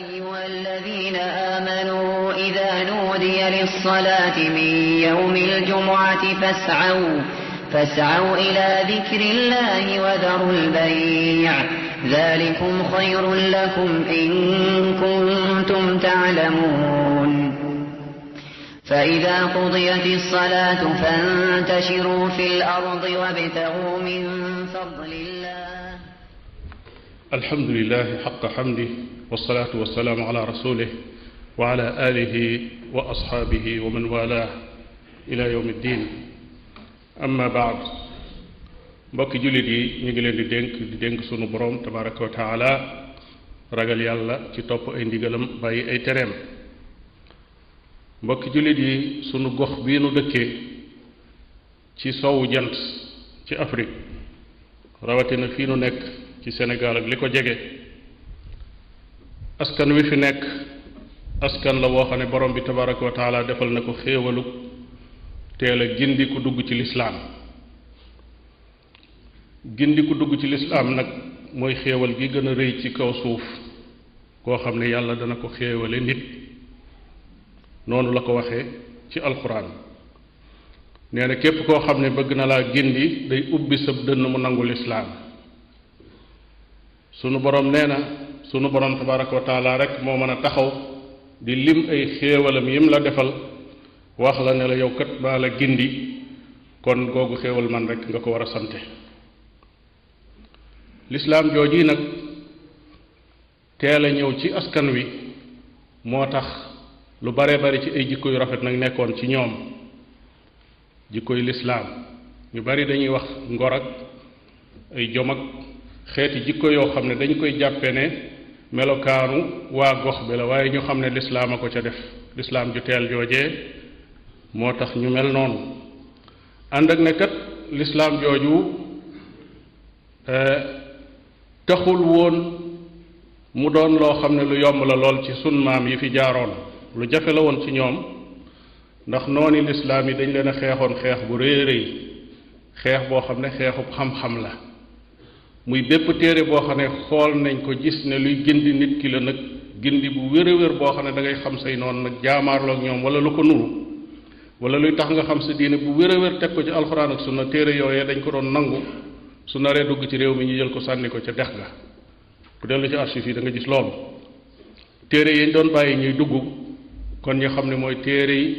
أيها الذين آمنوا إذا نودي للصلاة من يوم الجمعة فاسعوا إلى ذكر الله وذروا البيع ذلكم خير لكم إن كنتم تعلمون فإذا قضيت الصلاة فانتشروا في الأرض وابتغوا من فضل الله الحمد لله حق حمده والصلاة والسلام على رسوله وعلى آله وأصحابه ومن والاه إلى يوم الدين amma baad mbokki jullit yi ñu ngi leen di dénk sunu borom tabaraka wa taala ragal yàlla ci topp ay ndigalam bàyyi ay tereem mbokki jullit yi sunu gox bii nu dëkkee ci sowu jant ci Afrique rawatina fii nu nekk ci Sénégal ak li ko jege askan wi fi nekk askan la woo xam ne borom bi tabaraka wa taala defal na ko xéewalu teel a gindi ku dugg ci lislaam gindi ku dugg ci lislaam nag mooy xéewal gi gën a rëy ci kaw suuf koo xam ne yàlla dana ko xéewale nit noonu la ko waxee ci alxuraan nee na képp koo xam ne bëgg na laa gindi day ubbi sab dënn mu nangu lislaam sunu borom nee na sunu borom tabaraka wa taala rek moo mën a taxaw di lim ay xéewalam yim la defal wax la ne la yow kat maa la gindi kon googu xéewal man rek nga ko war a sante lislaam jooji nag teel a ñëw ci askan wi moo tax lu bare bari ci ay jikko yu rafet nag nekkoon ci ñoom jikko yu lislaam ñu bari dañuy wax ngor ak ay jom ak xeeti jikko yoo xam ne dañ koy jàppe ne melokaanu waa gox bi la waaye ñu xam ne lislaam a ko ca def lislaam ju teel joojee moo tax ñu mel noonu ànd ak ne kat lislaam jooju taxul woon mu doon loo xam ne lu yomb la lool ci sun maam yi fi jaaroon lu jafe la woon ci ñoom ndax nooni lislaam yi dañ leen a xeexoon xeex bu rëy rëy xeex boo xam ne xeexub xam-xam la muy bépp téere boo xam ne xool nañ ko gis ne luy gindi nit ki la nag gindi bu wér a wér boo xam ne da ngay xam say noonu nag jaamaarloog ñoom wala lu ko nuru wala luy tax nga xam sa diine bu wér a wér teg ko ci alxuraan ak sunna téere yooyee dañ ko doon nangu su naree dugg ci réew mi ñu jël ko sànni ko ca dex ga ku dellu ci archive yi da nga gis loolu téere yi ñu doon bàyyi ñuy dugg kon ñu xam ne mooy téere yi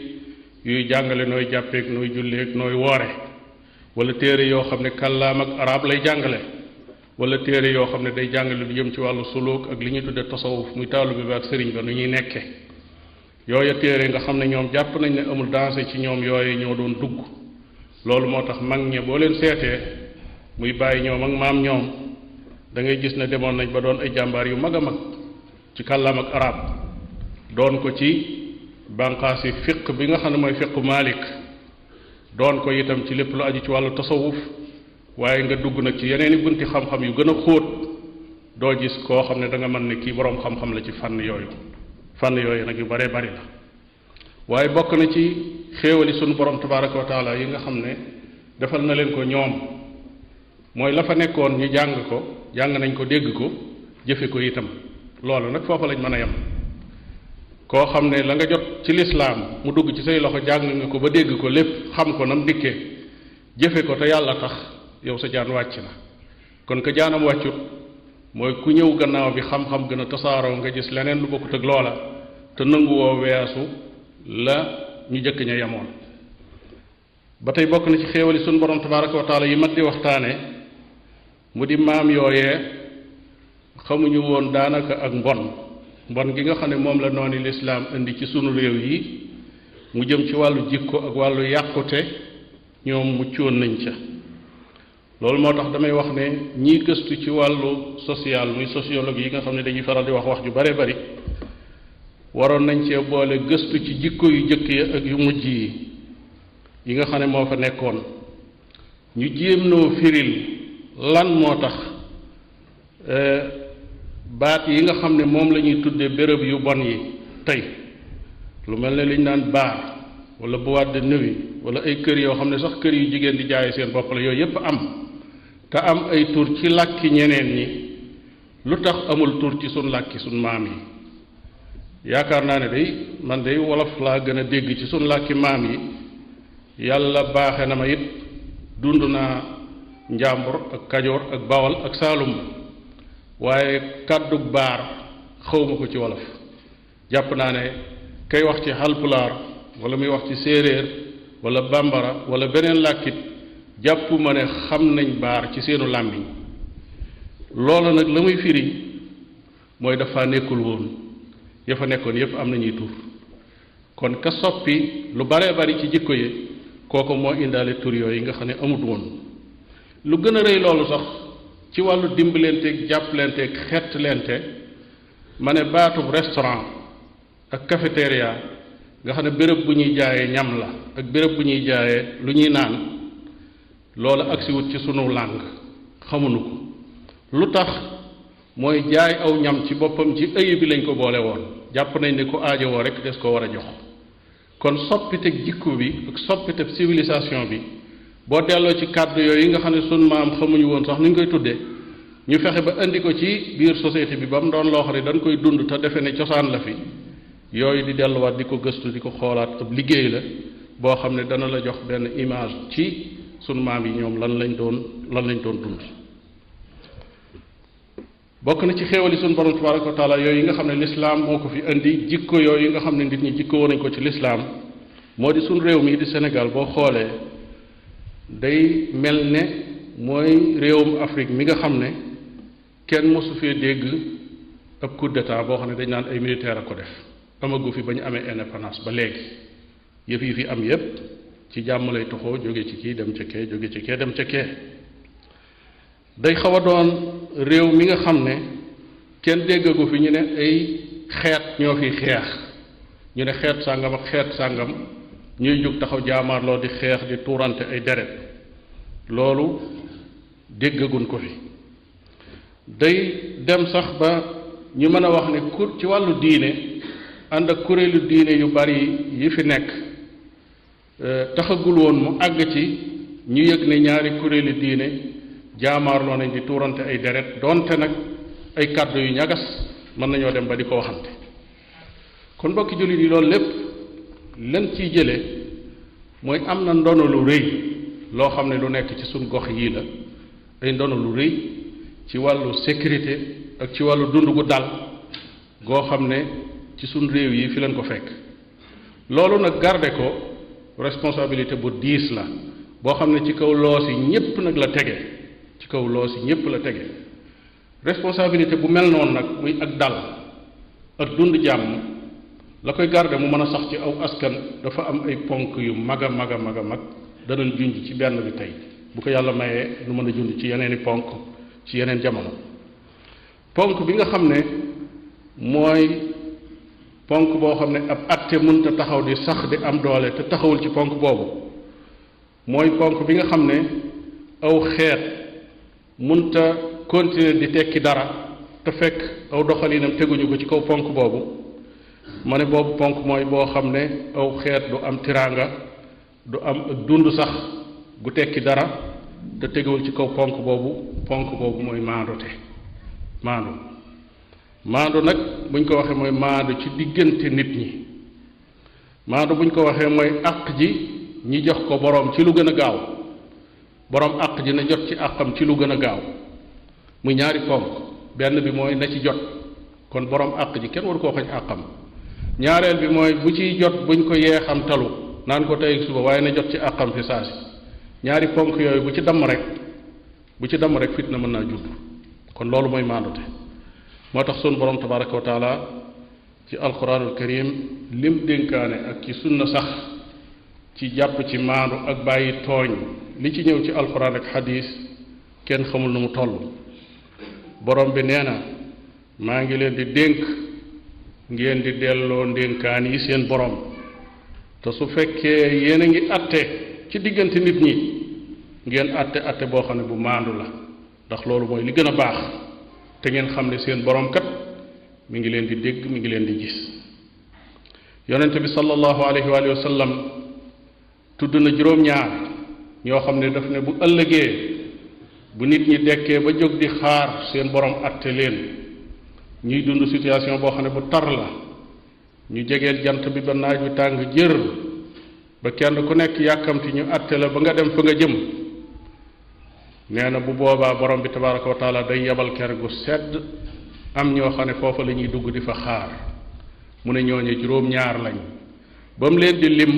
yuy jàngale nooy jàppeek nooy julleek nooy woore wala téere yoo xam ne kàllaam ak arab lay jàngale wala téere yoo xam ne day jàngale lu jëm ci wàllu suluk ak li ñuy tudde tasawuf muy taalu bi ak sëriñ ba nu ñuy nekke yooya téere nga xam ne ñoom jàpp nañ ne amul danger ci ñoom yooyu ñoo doon dugg loolu moo tax mag ñe boo leen seetee muy bàyyi ñoom ak maam ñoom da ngay gis ne demoon nañ ba doon ay jàmbaar yu mag a mag ci kàllaam ak arab doon ko ci bànqaasi fiq bi nga xam ne mooy fiqu Malik doon ko itam ci lépp lu aju ci wàllu tasawuf waaye nga dugg nag ci yeneeni bunti xam-xam yu gën a xóot doo gis koo xam ne da nga mën ne kii boroom xam-xam la ci fànn yooyu nag yu bare bari la waaye bokk na ci xéewali sunu borom tabaraka wa taala yi nga xam ne defal na leen ko ñoom mooy la fa nekkoon ñu jàng nañ ko dégg ko jëfe ko itam loolu nag foofa lañ mën a yem koo xam ne la nga jot ci lislaam mu dugg ci say loxo jàng nga ko ba dégg ko lépp xam ko nam dikkee jëfe ko te yàlla tax yow sa jaan wàcc na kon ka jaanam wàccut mooy ku ñëw gannaaw bi xam-xam gën a tasaaroo nga gis leneen lu bokkut ak loola te nanguwoo weesu la ñu jëkk ña yemoon ba tey bokk na ci xéewali sunu borom tabaraka wa taala yi mat di waxtaane mu di maam yooyee xamuñu woon daanaka ak mbon gi nga xam ne moom la noonu lislaam indi ci sunu réew yi mu jëm ci wàllu jikko ak wàllu yàqute ñoom muccoon nañ ca loolu moo tax damay wax ne ñiy gëstu ci wàllu social muy sociologue yi nga xam ne dañuy faral di wax ju bare bari waroon nañ cee boole gëstu ci jikko yu jëkk yi ak yu mujj yi nga xam ne moo fa nekkoon ñu jéem noo firil lan moo tax baat yi nga xam ne moom la ñuy tudde béréb yu bon yi tey lu mel ne li ñu naan baar wala boîte de nuit wala ay kër yoo xam ne sax kër yu jigéen di jaaye seen bopp la yooyu yépp am te am ay tur ci làkki ñeneen ñi lu tax amul tur ci sun làkki sun maam yi yaakaar naa ne day man day wolof laa gën a dégg ci sunu làkki maam yi yàlla baaxe na ma it dund naa njàmbur ak kajoor ak bawal ak saalum waaye kàddu baar xawma ko ci wolof jàpp naa ne kay wax ci halpulaar wala muy wax ci séeréer wala bambara wala beneen làkkit jàpp ma ne xam nañ baar ci seenu làmmiñ loolu nag la muy firi mooy dafa nekkul woon ya fa nekkoon yépp am nañuy tur kon ka soppi lu baree bari ci jikko yi kooku moo indaale tur yooyu nga xam ne amut woon lu gën a rëy loolu sax ci wàllu dimbalenteeg jàppalenteeg xettlente ma ne baatub restaurant ak cafétéria nga xam ne béréb bu ñuy jaayee ñam la ak béréb bu ñuy jaayee lu ñuy naan loolu agsiwut ci sunu làng xamuñu ko lu tax mooy jaay aw ñam ci boppam ci ëy bi lañ ko boole woon jàpp nañ ne ku aajowoo rek des ko war a jox kon soppiteg jikko bi ak soppiteg civilisation bi boo delloo ci kàddu yooyu yi nga xam ne sunu maam xamuñu woon sax ni ñu koy tuddee ñu fexe ba indi ko ci biir société bi ba mu doon loo xam ne dañ koy dund te defe ne cosaan la fi yooyu di delluwaat di ko gëstu di ko xoolaat ab liggéey la boo xam ne dana la jox benn image ci sunu maam yi ñoom lan lañ doon dund bokk na ci xéewali sunu borom tabaraka wa taala yooyu yi nga xam ne lislaam moo ko fi indi jikko yooyu nga xam ne nit ñi jikko woon nañ ko ci lislaam moo di sunu réew mi di Sénégal boo xoolee day mel ne mooy réewum Afrique mi nga xam ne kenn mosu fee dégg ab coup d'état boo xam ne dañ naan ay militaire a ko def amagu fi ba ñu amee indépendance ba léegi yëf yi fi am yépp ci jàmm lay toxoo jóge ci kii dem ca kee jóge ci kee dem ca kee day xaw a doon réew mi nga xam ne kenn déggagu fi ñu ne ay xeet ñoo fi xeex ñu ne xeet sàngam ak xeet sàngam ñuy jóg taxaw jaamaarloo di xeex di tuurante ay deret loolu déggagun ko fi day dem sax ba ñu mën a wax ne ci wàllu diine ànd ak kuréelu diine yu bari yi fi nekk taxagul woon mu àgg ci ñu yëg ne ñaari kuréelu diine jaamaarloo nañ di tuurante ay deret doonte nag ay kàddu yu ñagas mën nañoo dem ba di ko waxante kon mbokki jullit yi loolu lépp lan ciy jële mooy am na ndono lu rëy loo xam ne lu nekk ci suñ gox yii la ay ndono lu rëy ci wàllu sécurité ak ci wàllu dund gu dal goo xam ne ci suñ réew yi fi leen ko fekk loolu nag garde ko responsabilité bu diis la boo xam ne ci kaw loos yi ñépp nag la tege ci kaw loos yi ñépp la tege responsabilité bu mel noonu nag muy ak dal ak dund jàmm la koy garde mu mën a sax ci aw askan dafa am ay ponk yu mag a mag a mag a mag danañ junj ci benn bi tey bu ko yàlla mayee nu mën a junj ci yeneeni ponk ci yeneen jamono ponk bi nga xam ne mooy ponk boo xam ne ab atte mënta taxaw di sax di am doole te taxawul ci ponk boobu mooy ponk bi nga xam ne aw xeet mënta continuer di tekki dara te fekk aw doxalinam teguñu ko ci kaw ponk boobu ma ne boobu ponk mooy boo xam ne aw xeet du am tiraanga du am ak dund sax gu tekki dara te teguwul ci kaw ponk boobu mooy maandute maandu nag buñ ko waxee mooy maandu ci diggante nit ñi maandu buñ ko waxee mooy àq ji ñi jox ko boroom ci lu gën a gaaw boroom àq ji na jot ci àqam ci lu gën a gaaw muy ñaari ponk benn bi mooy na ci jot kon boroom àq ji kenn waru koo xañ àqam ñaareel bi mooy bu ciy jot buñ ko yeexam talu naan ko tey suba waaye na jot ci àqam fi saa si ñaari ponk yooyu bu ci damm rek fitna mën naa judd kon loolu mooy maandute moo tax sun borom tabaraka wa taala ci alquranul karim lim dénkaane ak ci sunna sax ci jàpp ci maandu ak bàyyi tooñ li ci ñëw ci alquran ak xadis kenn xamul nu mu toll borom bi nee na maa ngi leen di dénk ngeen di delloo ndénkaan yi seen borom te su fekkee yéen a ngi atte ci diggante nit ñi ngeen atte boo xam ne bu maandu la ndax loolu mooy li gën a baax te ngeen xam ne seen borom kat mi ngi leen di dégg mi ngi leen di gis yonente bi sallallahu alayhi wa sallam tudd na juróom-ñaar ñoo xam ne daf ne bu ëllëgee bu nit ñi dekkee ba jóg di xaar seen borom atte leen ñuy dund situation boo xam ne bu tar la ñu jegeel jant bi ba naaj wi tàng jër ba kenn ku nekk yàkkamti ñu àtte la ba nga dem fa nga jëm nee na bu boobaa borom bi tabaraka wa taala day yebal ker gu sedd am ñoo xam ne foofa la ñuy dugg di fa xaar mu ne ñooñu juróom-ñaar lañ ba mu leen di lim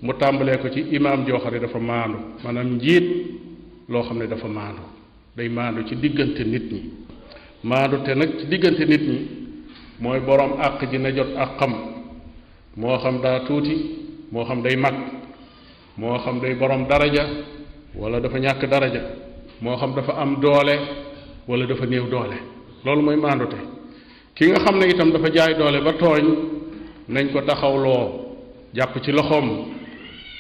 mu tàmbalee ko ci imaam joo xam ne dafa maandu maanaam njiit loo xam ne dafa maandu day maandu ci diggante nit ñi maandu te nag ci diggante nit ñi mooy borom àq ji na jot àqam moo xam daa tuuti moo xam day mag moo xam day borom daraja wala dafa ñàkk daraja moo xam dafa am doole wala dafa néew doole loolu mooy maandute ki nga xam ne itam dafa jaay doole ba tooñ nañ ko taxawloo jàpp ci loxoom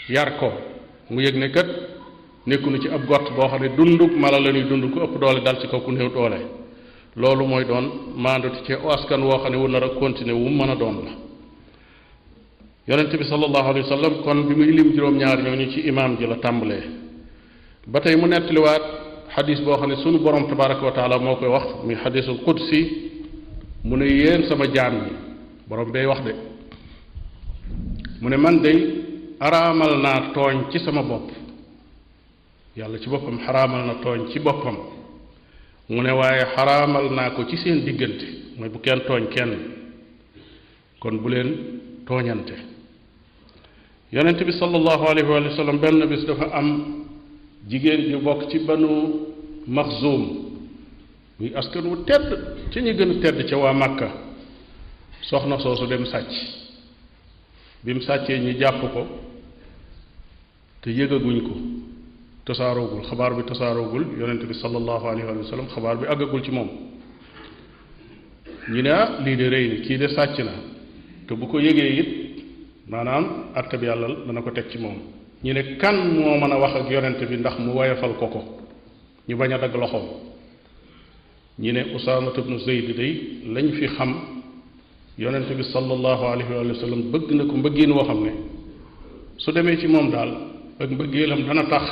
yar ko mu yëg ne kat nekkunu ci ab gott boo xam ne dunduk mala la ñuy dund ku ëpp doole dal ci kaw ku néew doole loolu mooy doon maandute ci askan woo xam ne wu nar a continuer wu mën a doon la yonente bi sallallahu alayhi wa sallam kon bi muy lim juróom-ñaar ñooñu ci imaam ji la tàmbalee ba tey mu nettaliwaat xadis boo xam ne sunu borom tabaraka wa taala moo koy wax muy xadisul qudsi mu ne yéen sama jaam yi borom bay wax de mu ne man day araamal naa tooñ ci sama bopp yàlla ci boppam xaraamal na tooñ ci boppam mu ne waaye xaraamal naa ko ci seen diggante mooy bu kenn tooñ kenn kon bu leen tooñante yonent bi sallallahu alayhi wa sallam benn bis dafa am jigéen ju bokk ci banu maxzuum muy askan wu tedd ci ñi gën a tedd ca waa Makka soxna soosu dem sàcc bi mu sàccee ñi jàpp ko te yëgaguñ ko tasaaroogul xabaar bi tasaaroogul yonent bi sallallahu alayhi wa sallam xabaar bi àggagul ci moom ñu ne lii de rëy ni kii de sàcc na te bu ko yëgee it maanaam àtte bi yàlla dana ko teg ci moom ñu ne kan moo mën a wax ak yonent bi ndax mu woyofal ko ko ñu bañ a dagg loxoom ñu ne Usaama ibnu Zayd day lañ fi xam yonent bi sallallahu alayhi wa sallam bëgg na ko mbëggeen woo xam ne su demee ci moom daal ak mbëggeelam dana tax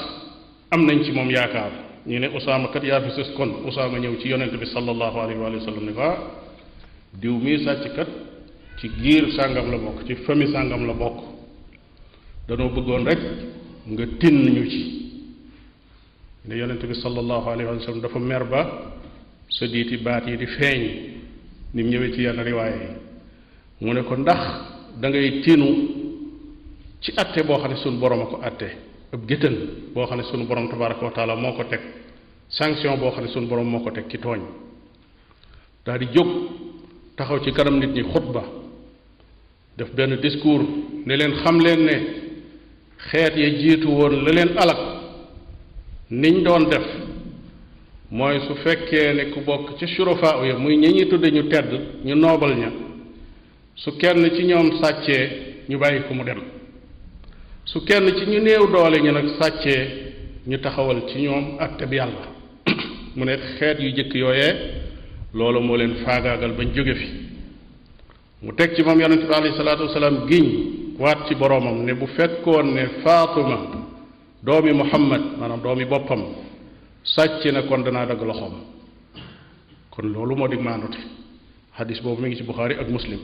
am nañ ci moom yaakaar ñu ne Usaama kat yaa fi sës kon Usaama ñëw ci yonent bi sallallahu alayhi wa sallam ne ko diw mii sàcc kat ci giir sàngam la bokk ci famille sàngam la bokk danoo bëggoon rek nga tinn ñu ci ne yonent bi sallallahu alayhi wa sallam dafa mer ba sa diiti baat yi di feeñ ni mu ñëwee ci yenn riwaaya yi mu ne ko ndax da ngay tinu ci atte boo xam ne sunu borom a ko atte ab géttan boo xam ne sunu borom tabaraka wa taala moo ko teg sanction boo xam ne sunu borom moo ko teg ci tooñ daal di jóg taxaw ci kanam nit ñi xutba def benn discours ne leen xam leen ne xeet ya jiitu woon la leen alak niñ doon def mooy su fekkee ne ku bokk ci surafaa ya muy ñi ñuy tudde ñu tedd ñu noobal ña su kenn ci ñoom sàccee ñu bàyyi ko mu dem su kenn ci ñu néew doole ñu nag sàccee ñu taxawal ci ñoom àtte bi yàlla mu ne xeet yu jëkk yooyee loolu moo leen faagaagal bañ jóge fi mu teg ci moom yonente bi alayhi salaatu wasalaam giñ waat ci boroomam ne bu fekkoon ne Faatuma doomi Muhammad maanaam doomi boppam sàcc na kon danaa dagg loxoom kon loolu moo di maandute xadis boobu mi ngi ci Buxaari ak Muslim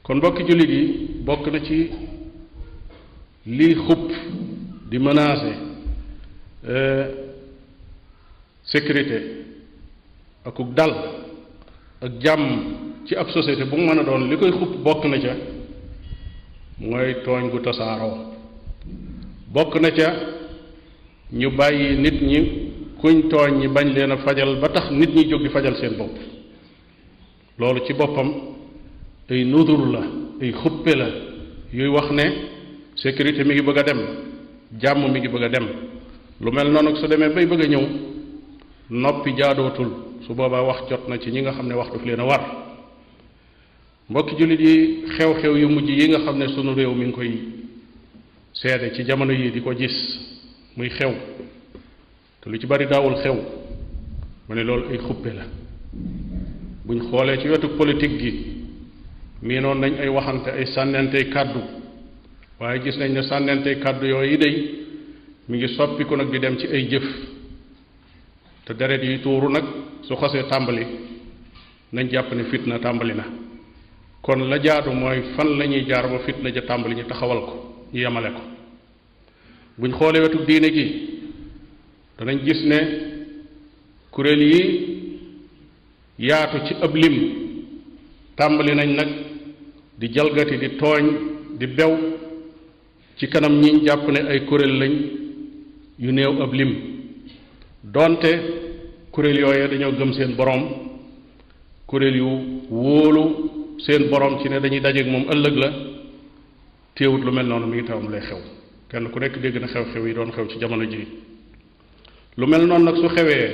kon mbokki jullit yi bokk na ci lii xupp di menacer sécurité akuk dal ak jàmm ci ab société bu mu mën a doon li koy xupp bokk na ca mooy tooñ gu tasaaroo bokk na ca ñu bàyyi nit ñi kuñ tooñ ñi bañ leen a fajal ba tax nit ñi jóg di fajal seen bopp loolu ci boppam ay nudur la ay xuppe la yuy wax ne sécurité mi ngi bëgg a dem jàmm mi ngi bëgg a dem lu mel noonu ak su demee bay bëgg a ñëw noppi jaadootul su boobaa wax jot na ci ñi nga xam ne wax daf leen a war mbokki jullit yi xew-xew yu mujj yi nga xam ne sunu réew mi ngi koy seede ci jamono yi di ko gis muy xew te lu ci bari daawul xew ma ne loolu ay xuppe la buñ xoolee ci wetu politique gi miinoon nañ ay waxante ay sànnentey kàddu waaye gis nañ ne sànnentey kàddu yooyu day mi ngi soppiku nag di dem ci ay jëf te deret yuy tuuru nag su xasee tàmbali nañ jàpp ne fitna tàmbali na kon la jaadu mooy fan la ñuy jaar ba fitna ja tàmbali ñu taxawal ko ñu yemale ko buñ xoolee wetu diine gi danañ gis ne kuréel yi yaatu ci ab lim tàmbali nañ nag di jalgati di tooñ di bew ci kanam ñiñ jàpp ne ay kuréel lañ yu néew ab lim donte kuréel yooye dañoo gëm seen borom kuréel yu wóolu seen borom ci ne dañuy dajeek moom ëllëg la téewut lu mel noonu mi ngi tam lay xew kenn ku nekk dégg na xew-xew yi doon xew ci jamono ji lu mel noonu nag su xewee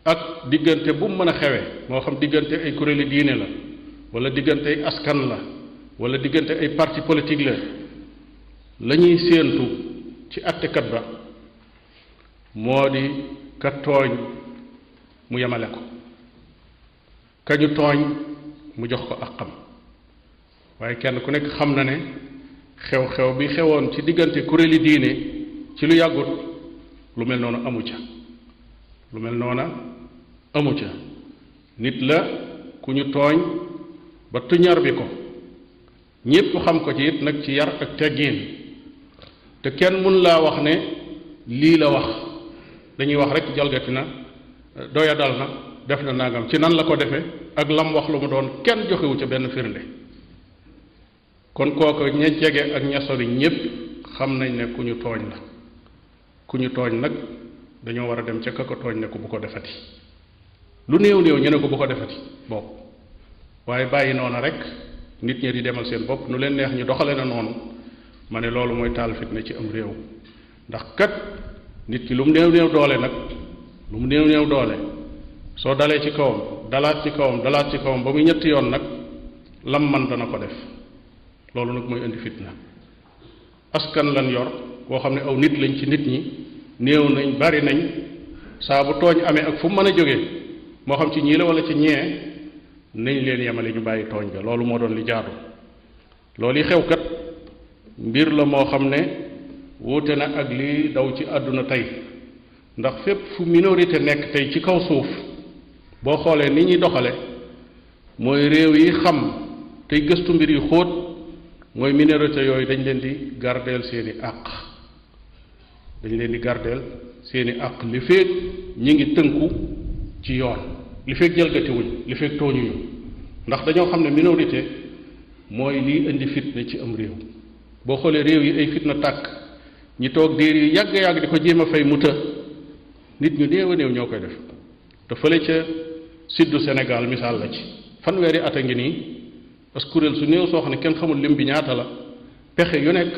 ak diggante bu mu mën a xewe moo xam diggante ay kuréeli diine la wala diggante ay askan la wala diggante ay parti politique la ñuy séentu ci àttekat ba moo di ka tooñ mu yemale ko kañu tooñ mu jox ko àqam waaye kenn ku nekk xam na ne xew-xew bi xewoon ci diggante kuréeli diine ci lu yàggut lu mel noonu amu ca lu mel noona amu ca nit la ku ñu tooñ ba tuñar bi ko ñépp xam ko ci it nag ci yar ak teggiin te kenn mun laa wax ne lii la wax dañuy wax rek jalgati na doya dal na def na nangam ci nan la ko defee ak lam wax lu mu doon kenn joxewu ca benn firnde kon kooku ña jege ak ña sori ñépp xam nañ ne ku ñu tooñ la ku ñu tooñ nag dañoo war a dem ca ka ko tooñ ne ko bu ko defati lu néew néew ñu ne ko bu ko defati bokk waaye bàyyi noona rek nit ñi di demal seen bopp nu leen neex ñu doxale na noonu ma ne loolu mooy taal fitna ci am réew ndax kat nit ki lu mu néew néew doole nag lu mu néew néew doole soo dalee ci kawam dalaat ci kawam dalaat ci kawam ba muy ñetti yoon nag lam man dana ko def loolu nag mooy indi fitna askan lan yor boo xam ne aw nit lañ ci nit ñi néew nañ bari nañ saa bu tooñ amee ak fu mu mën a jógee moo xam ci ñii la wala ci ñee nañ leen yemale ñu bàyyi tooñ ga loolu moo doon li jaadu loolu yi xew kat mbir la moo xam ne wuute na ak lii daw ci àdduna tey ndax fépp fu minorité nekk tey ci kaw suuf boo xoolee ni ñuy doxale mooy réew yi xam tey gëstu mbir yu xóot mooy minorité yooyu dañ leen di gardeel seeni àq dañ leen di gardeel seeni àq li feeg ñi ngi tënku ci yoon li feeg jalgatiwuñ li feeg tooñuñu ndax dañoo xam ne minorité mooy liy indi fitna ci am réew boo xoolee réew yi ay fitna tàkk ñi toog diir yi yàgg-yàgg di ko jéem a fay mu të nit ñu néew a néew ñoo koy def te fële ca suddu Sénégal misaal la ci fanweeri at a ngi nii parce que kuréel su néew soo xam ne kenn xamul lim bi ñaata la pexe yu nekk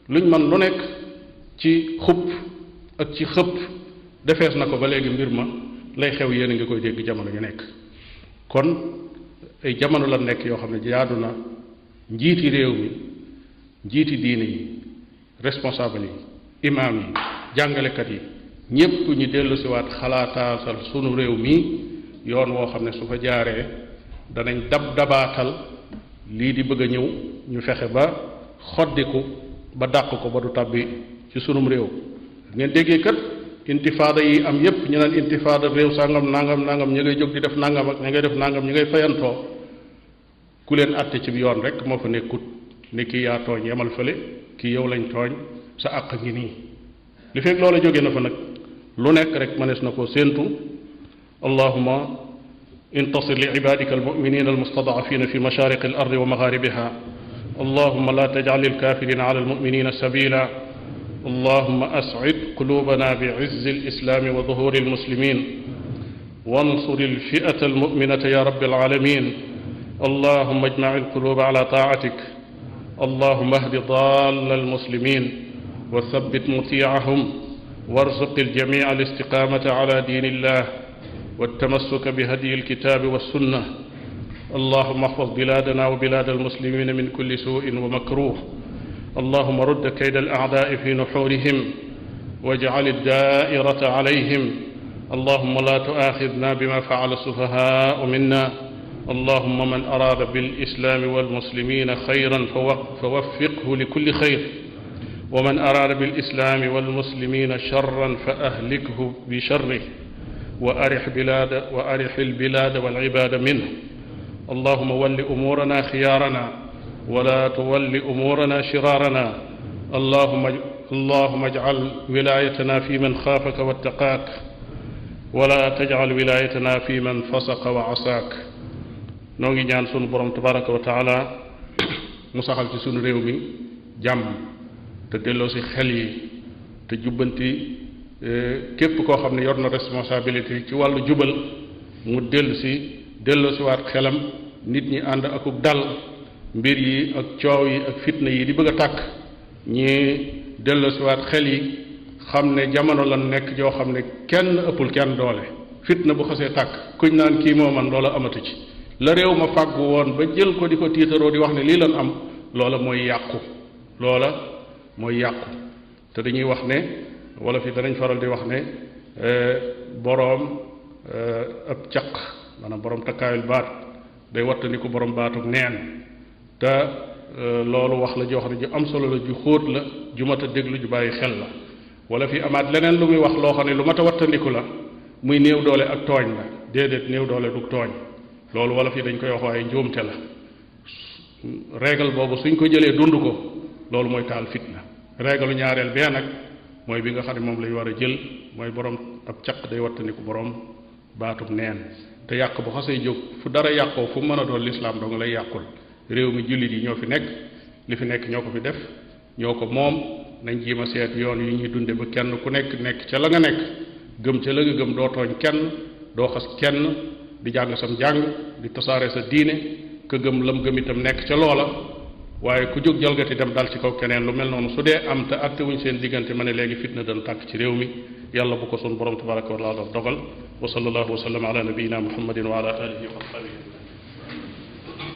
luñ man lu nekk ci xupp ak ci xëpp defees na ko ba léegi mbir ma lay xew yéen a ngi koy dégg jamono yu nekk kon ay jamono la nekk yoo xam ne jaadu na njiiti réew mi njiiti diine yi responsable yi imaam yi jàngalekat yi ñépp ñu dellu siwaat xalaataatal sunu réew mi yoon woo xam ne su fa jaaree danañ dabaatal lii di bëgg a ñëw ñu fexe ba xoddiku ba dàq ko ba du tàbbi ci sunum réew ngeen déggee kat intifaada yi am yépp ñu naan intifaada réew sàngam nangam nangam ñi ngay jóg di def nangam ak ñi ngay def nangam ñi ngay fayantoo ku leen àtte ci yoon rek moo fa nekkut ne kii yaa tooñ yemal fële kii yow lañ tooñ sa àq ngi nii li fekk loola jóge na fa nag lu nekk rek mënees na koo séentu allahuma intasir li ibadika almuminina almustadafina fi mashariqi alardi wa magharibiha allahuma la tajcal lilkafirina ala almuminina sabila اللهم أسعد قلوبنا بعز الإسلام وظهور المسلمين وانصر الفئة المؤمنة يا رب العالمين اللهم اجمع القلوب على طاعتك اللهم اهد ضال المسلمين وثبت مطيعهم وارزق الجميع الاستقامة على دين الله والتمسك بهدي الكتاب والسنة اللهم احفظ بلادنا وبلاد المسلمين من كل سوء ومكروه اللهم رد كيد الأعداء في نحورهم واجعل الدائرة عليهم اللهم لا تؤاخذنا بما فعل السفهاء منا اللهم من أراد بالإسلام والمسلمين خيرا فوفقه لكل خير ومن أراد بالإسلام والمسلمين شرا فأهلكه بشره وأرح البلاد والعباد منه allahuma walli umuurana xiyaarana wala tuwalli umuurana shiraarana allahuma ajcal wilaayatana fi man xaafaka wattaqaak wala tajcal wilaayatana fi man fasaqa wa asaak. noo ngi ñaan sunu borom tabaraka wa taala mu saxal ci sunu réew mi jàmm te delloo si xel yi te jubbanti képp koo xam ne yor na responsabilité ci wàllu jubal mu delloo si waat xelam, nit ñi ànd akuk dal, mbir yi ak coow yi ak fitna yi di bëgg a tàkk ñi delloo si waat xel yi xam ne jamono lan nekk joo xam ne kenn ëppul kenn doole. fitna bu xasee tàkk kuñ naan kii moo man loola amatu ci. la réew ma fàggu woon ba jël ko di ko tiitaroo di wax ne lii lan am, loola mooy yàqu. te dañuy wax ne wala fi danañ faral di wax ne boroom ab caq, maanaam boroom takkaayul baat day wattandiku boroom baatuk neen. te loolu wax la joo xam ne ju am solo la, ju xóot la, ju mat a déglu, ju bàyyi xel la. wala fi amaat leneen lu muy wax loo xam ne lu mat a wattandiku la, muy néew doole ak tooñ la. déedéet, néew doole du tooñ. loolu wala fi dañ koy wax waaye njuumte la. régal boobu suñ ko jëlee dund ko, loolu mooy taal fitna. régalu ñaareel bee nag mooy bi nga xam ne moom lañ war a jël, mooy borom ab caq day wattandiku borom baatub neen. te yàq bu xasee jóg, fu dara yàqoo fu mën a doon lislaam dong lay yàqul. réew mi jullit yi ñoo fi nekk, li fi nekk ñoo ko fi def, ñoo ko moom. nañ jiima seet yoon yu ñuy dunde ba kenn ku nekk ca la nga nekk, gëm ca la nga gëm, doo tooñ kenn, doo xas kenn, di jàng sam jàng, di tasaare sa diine, ka gëm lam gëm itam nekk ca loola. waaye ku jóg jalgati dem dal ci kaw keneen, lu mel noonu su dee am te atte wuñ seen diggante, ma ne léegi fitna dana tàkk ci réew mi. yàlla bu ko sun borom tabaraka wa taala dogal. wa sallallahu wa sallam ala nabiyina muhammadin wa ala alihi wa sahbihi